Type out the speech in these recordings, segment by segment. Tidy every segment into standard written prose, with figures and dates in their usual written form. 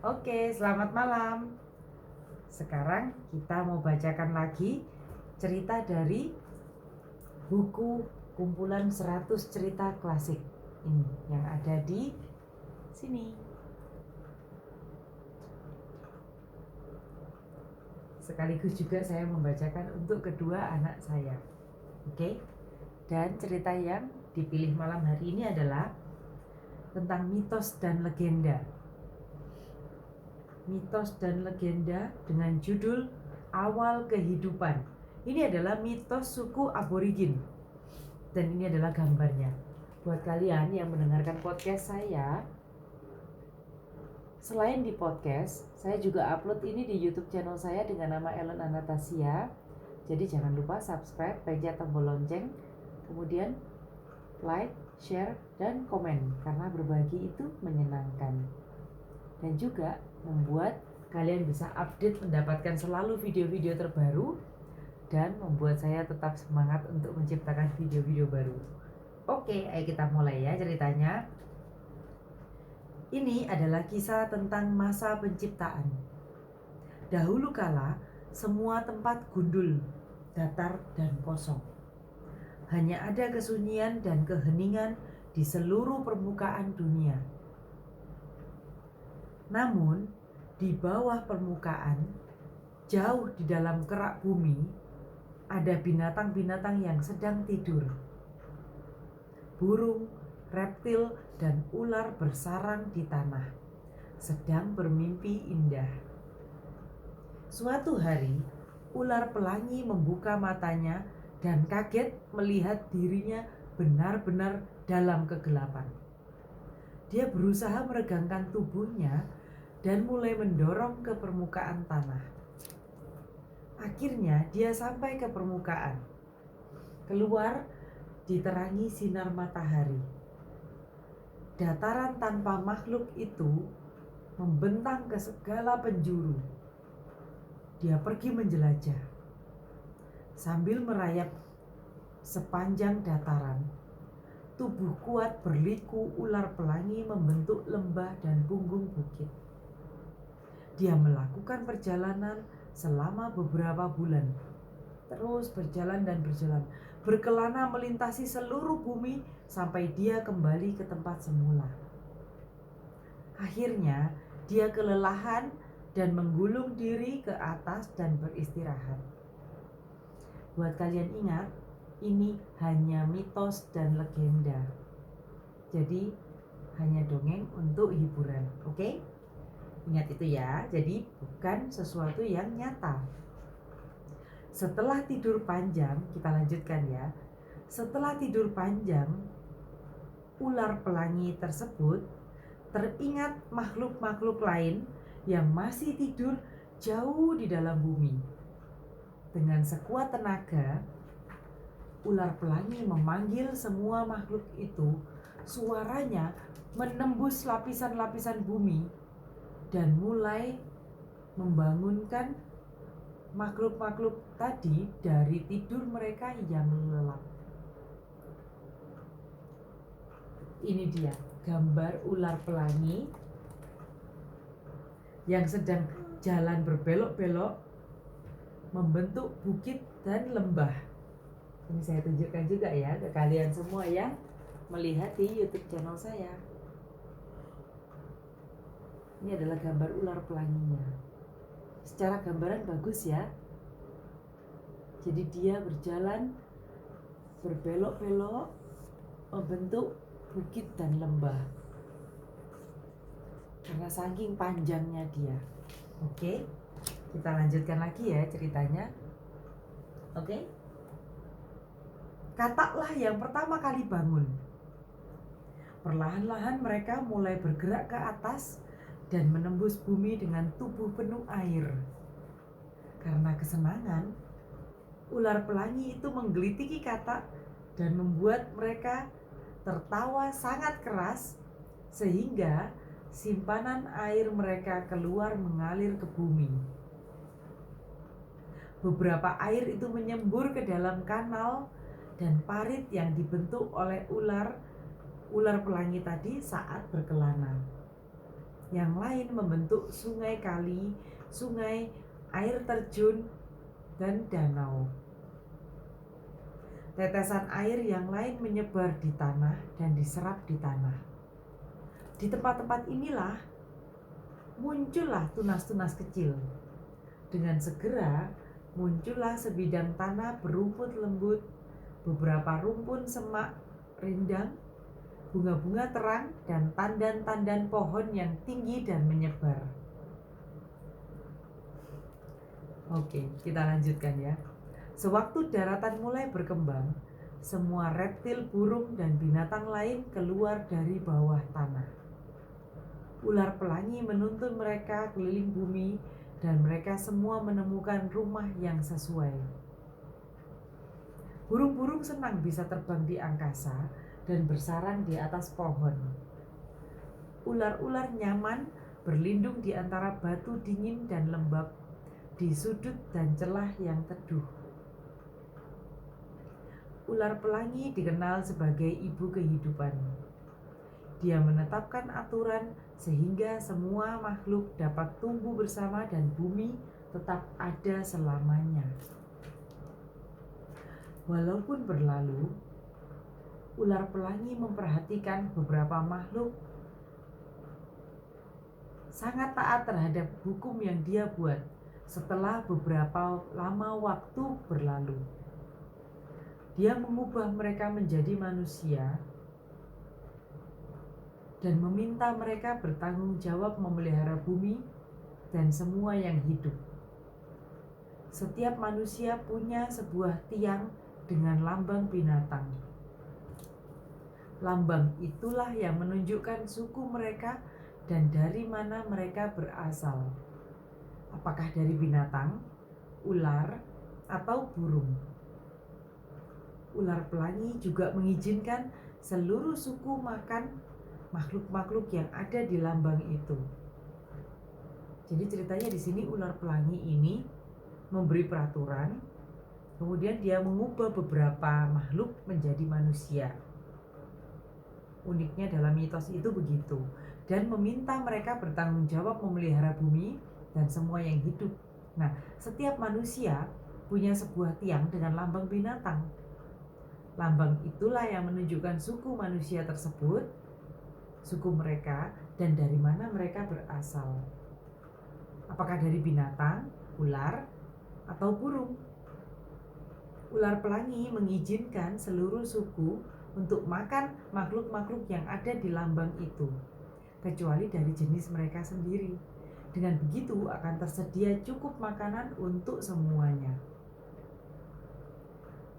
Oke, selamat malam. Sekarang kita mau bacakan lagi cerita dari buku kumpulan 100 cerita klasik ini yang ada di sini. Sekaligus juga saya membacakan untuk kedua anak saya. Oke. Dan cerita yang dipilih malam hari ini adalah tentang mitos dan legenda. Mitos dan legenda dengan judul Awal Kehidupan. Ini adalah mitos suku aborigin. Dan ini adalah gambarnya. Buat kalian yang mendengarkan podcast saya, selain di podcast, saya juga upload ini di YouTube channel saya dengan nama Ellen Anastasia. Jadi jangan lupa subscribe, pencet tombol lonceng, kemudian like, share, dan komen, karena berbagi itu menyenangkan. Dan juga membuat kalian bisa update, mendapatkan selalu video-video terbaru, dan membuat saya tetap semangat untuk menciptakan video-video baru. Oke, ayo kita mulai ya ceritanya. Ini adalah kisah tentang masa penciptaan. Dahulu kala, semua tempat gundul, datar, dan kosong. Hanya ada kesunyian dan keheningan di seluruh permukaan dunia. Namun, di bawah permukaan, jauh di dalam kerak bumi, ada binatang-binatang yang sedang tidur. Burung, reptil, dan ular bersarang di tanah, sedang bermimpi indah. Suatu hari, ular pelangi membuka matanya dan kaget melihat dirinya benar-benar dalam kegelapan. Dia berusaha meregangkan tubuhnya dan mulai mendorong ke permukaan tanah. Akhirnya dia sampai ke permukaan. Keluar diterangi sinar matahari. Dataran tanpa makhluk itu membentang ke segala penjuru. Dia pergi menjelajah. Sambil merayap sepanjang dataran, tubuh kuat berliku ular pelangi membentuk lembah dan punggung bukit. Dia melakukan perjalanan selama beberapa bulan. Terus berjalan dan berjalan, berkelana melintasi seluruh bumi sampai dia kembali ke tempat semula. Akhirnya dia kelelahan dan menggulung diri ke atas dan beristirahat. Buat kalian ingat, ini hanya mitos dan legenda. Jadi hanya dongeng untuk hiburan, oke? Ingat itu ya, jadi bukan sesuatu yang nyata. Setelah tidur panjang, kita lanjutkan ya. Setelah tidur panjang, ular pelangi tersebut teringat makhluk-makhluk lain yang masih tidur jauh di dalam bumi. Dengan sekuat tenaga, ular pelangi memanggil semua makhluk itu. Suaranya menembus lapisan-lapisan bumi dan mulai membangunkan makhluk-makhluk tadi dari tidur mereka yang lelap. Ini dia gambar ular pelangi yang sedang jalan berbelok-belok membentuk bukit dan lembah. Ini saya tunjukkan juga ya ke kalian semua yang melihat di YouTube channel saya. Ini adalah gambar ular pelanginya. Secara gambaran bagus ya. Jadi dia berjalan berbelok-belok membentuk bukit dan lembah. Karena saking panjangnya dia. Oke, kita lanjutkan lagi ya ceritanya. Oke. Kataklah yang pertama kali bangun. Perlahan-lahan mereka mulai bergerak ke atas dan menembus bumi dengan tubuh penuh air. Karena kesenangan, ular pelangi itu menggelitiki katak dan membuat mereka tertawa sangat keras sehingga simpanan air mereka keluar mengalir ke bumi. Beberapa air itu menyembur ke dalam kanal dan parit yang dibentuk oleh ular pelangi tadi saat berkelana. yang lain membentuk sungai kali, sungai, air terjun, dan danau. Tetesan air yang lain menyebar di tanah dan diserap di tanah. Di tempat-tempat inilah muncullah tunas-tunas kecil. Dengan segera muncullah sebidang tanah berumput lembut, beberapa rumpun semak rindang, bunga-bunga terang, dan tandan-tandan pohon yang tinggi dan menyebar. Oke, kita lanjutkan ya. Sewaktu daratan mulai berkembang, semua reptil, burung, dan binatang lain keluar dari bawah tanah. Ular pelangi menuntun mereka keliling bumi, dan mereka semua menemukan rumah yang sesuai. Burung-burung senang bisa terbang di angkasa dan bersarang di atas pohon. Ular-ular nyaman berlindung di antara batu dingin dan lembab, di sudut dan celah yang teduh. Ular pelangi dikenal sebagai ibu kehidupan. Dia menetapkan aturan sehingga semua makhluk dapat tumbuh bersama dan bumi tetap ada selamanya. Walaupun berlalu, ular pelangi memperhatikan beberapa makhluk sangat taat terhadap hukum yang dia buat setelah beberapa lama waktu berlalu. Dia mengubah mereka menjadi manusia dan meminta mereka bertanggung jawab memelihara bumi dan semua yang hidup. Setiap manusia punya sebuah tiang dengan lambang binatang. Lambang itulah yang menunjukkan suku mereka dan dari mana mereka berasal. Apakah dari binatang, ular, atau burung. Ular pelangi juga mengizinkan seluruh suku makan makhluk-makhluk yang ada di lambang itu. Jadi ceritanya di sini ular pelangi ini memberi peraturan, kemudian dia mengubah beberapa makhluk menjadi manusia. Uniknya dalam mitos itu begitu, dan meminta mereka bertanggung jawab memelihara bumi dan semua yang hidup. Nah, setiap manusia punya sebuah tiang dengan lambang binatang. Lambang itulah yang menunjukkan suku manusia tersebut, suku mereka, dan dari mana mereka berasal. Apakah dari binatang, ular, atau burung? Ular pelangi mengizinkan seluruh suku untuk makan makhluk-makhluk yang ada di lambang itu, kecuali dari jenis mereka sendiri. Dengan begitu akan tersedia cukup makanan untuk semuanya.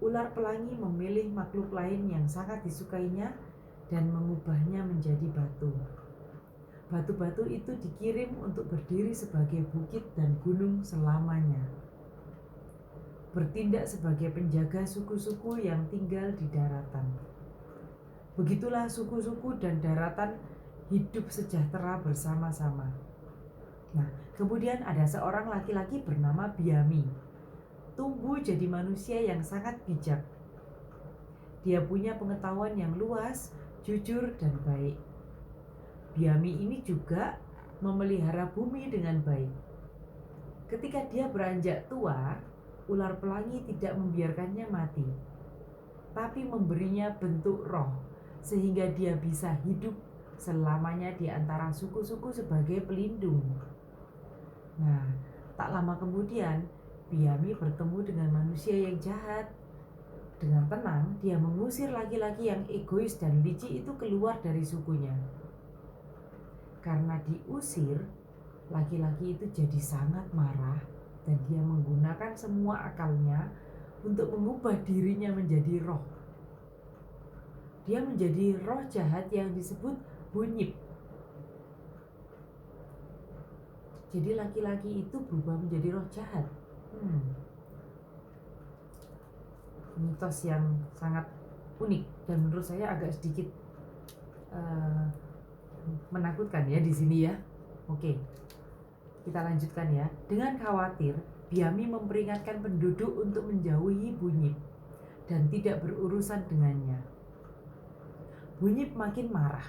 Ular pelangi memilih makhluk lain yang sangat disukainya dan mengubahnya menjadi batu. Batu-batu itu dikirim untuk berdiri sebagai bukit dan gunung selamanya. Bertindak sebagai penjaga suku-suku yang tinggal di daratan. Begitulah suku-suku dan daratan hidup sejahtera bersama-sama. Nah, kemudian ada seorang laki-laki bernama Biami. Tumbuh jadi manusia yang sangat bijak. Dia punya pengetahuan yang luas, jujur, dan baik. Biami ini juga memelihara bumi dengan baik. Ketika dia beranjak tua, ular pelangi tidak membiarkannya mati, tapi memberinya bentuk roh, sehingga dia bisa hidup selamanya di antara suku-suku sebagai pelindung. Nah, tak lama kemudian, Biami bertemu dengan manusia yang jahat. Dengan tenang, dia mengusir laki-laki yang egois dan licik itu keluar dari sukunya. Karena diusir, laki-laki itu jadi sangat marah dan dia menggunakan semua akalnya untuk mengubah dirinya menjadi roh. Dia menjadi roh jahat yang disebut Bunyip. Jadi laki-laki itu berubah menjadi roh jahat. Mitos yang sangat unik dan menurut saya agak sedikit menakutkan ya di sini ya. Oke, kita lanjutkan ya. Dengan khawatir, Biami memperingatkan penduduk untuk menjauhi Bunyip dan tidak berurusan dengannya. Bunyip makin marah.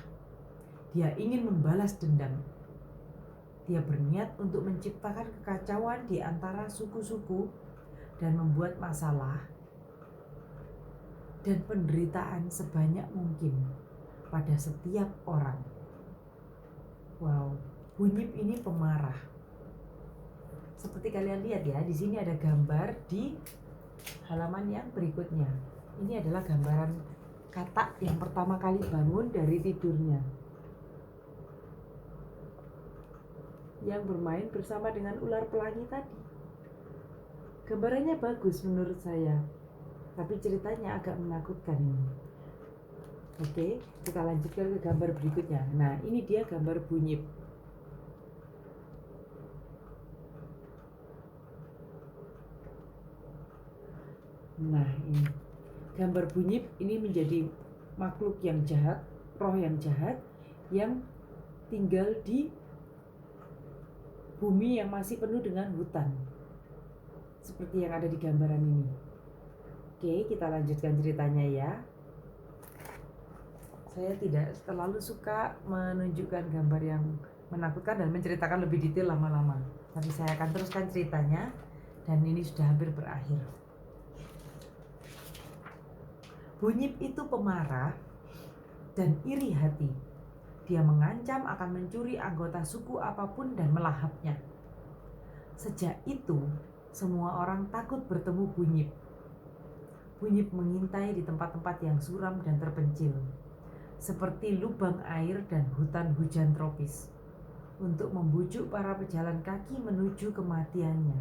Dia ingin membalas dendam. Dia berniat untuk menciptakan kekacauan di antara suku-suku dan membuat masalah dan penderitaan sebanyak mungkin pada setiap orang. Wow, Bunyip ini pemarah. Seperti kalian lihat ya, di sini ada gambar di halaman yang berikutnya. Ini adalah gambaran katak yang pertama kali bangun dari tidurnya, yang bermain bersama dengan ular pelangi tadi. Gambarannya bagus menurut saya, tapi ceritanya agak menakutkan ini. Oke, kita lanjutkan ke gambar berikutnya. Nah, ini dia gambar Bunyip. Nah, ini gambar Bunyip ini menjadi makhluk yang jahat, roh yang jahat yang tinggal di bumi yang masih penuh dengan hutan, seperti yang ada di gambaran ini. Oke, kita lanjutkan ceritanya ya. Saya tidak terlalu suka menunjukkan gambar yang menakutkan dan menceritakan lebih detail lama-lama, tapi saya akan teruskan ceritanya, dan ini sudah hampir berakhir. Bunyip itu pemarah dan iri hati. Dia mengancam akan mencuri anggota suku apapun dan melahapnya. Sejak itu, semua orang takut bertemu Bunyip. Bunyip mengintai di tempat-tempat yang suram dan terpencil, seperti lubang air dan hutan hujan tropis, untuk membujuk para pejalan kaki menuju kematiannya.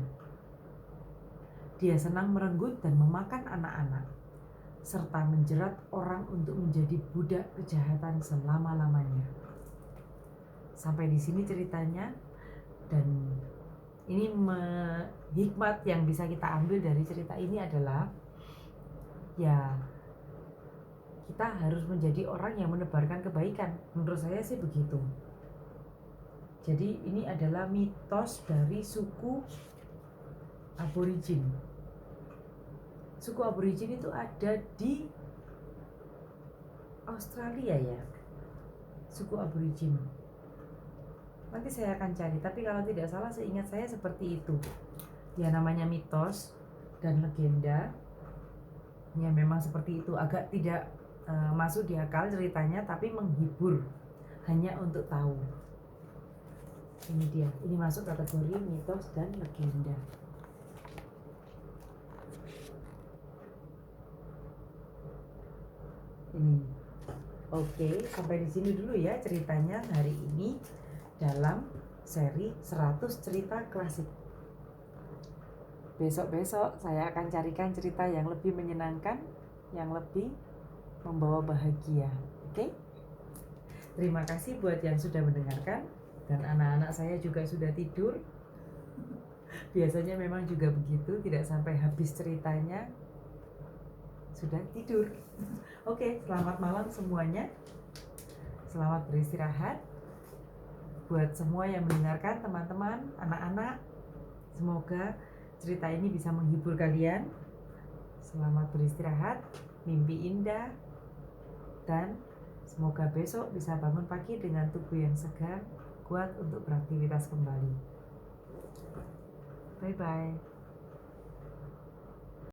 Dia senang merenggut dan memakan anak-anak, serta menjerat orang untuk menjadi budak kejahatan selama-lamanya. Sampai di sini ceritanya, dan ini hikmat yang bisa kita ambil dari cerita ini adalah, ya, kita harus menjadi orang yang menebarkan kebaikan. Menurut saya sih begitu. Jadi ini adalah mitos dari suku Aborigin. Suku Aborigin itu ada di Australia ya, suku Aborigin. Nanti saya akan cari, tapi kalau tidak salah seingat saya seperti itu. Ya, namanya mitos dan legenda. Ya, memang seperti itu. Agak tidak masuk di akal ceritanya, tapi menghibur, hanya untuk tahu. Ini dia, ini masuk kategori mitos dan legenda. Ini. Oke, sampai di sini dulu ya ceritanya hari ini dalam seri 100 cerita klasik. Besok-besok saya akan carikan cerita yang lebih menyenangkan, yang lebih membawa bahagia. Oke? Terima kasih buat yang sudah mendengarkan, dan anak-anak saya juga sudah tidur. Biasanya memang juga begitu, tidak sampai habis ceritanya sudah tidur. Oke, selamat malam semuanya. Selamat beristirahat. Buat semua yang mendengarkan, teman-teman, anak-anak, semoga cerita ini bisa menghibur kalian. Selamat beristirahat, mimpi indah, dan semoga besok bisa bangun pagi dengan tubuh yang segar, kuat untuk beraktivitas kembali. Bye-bye.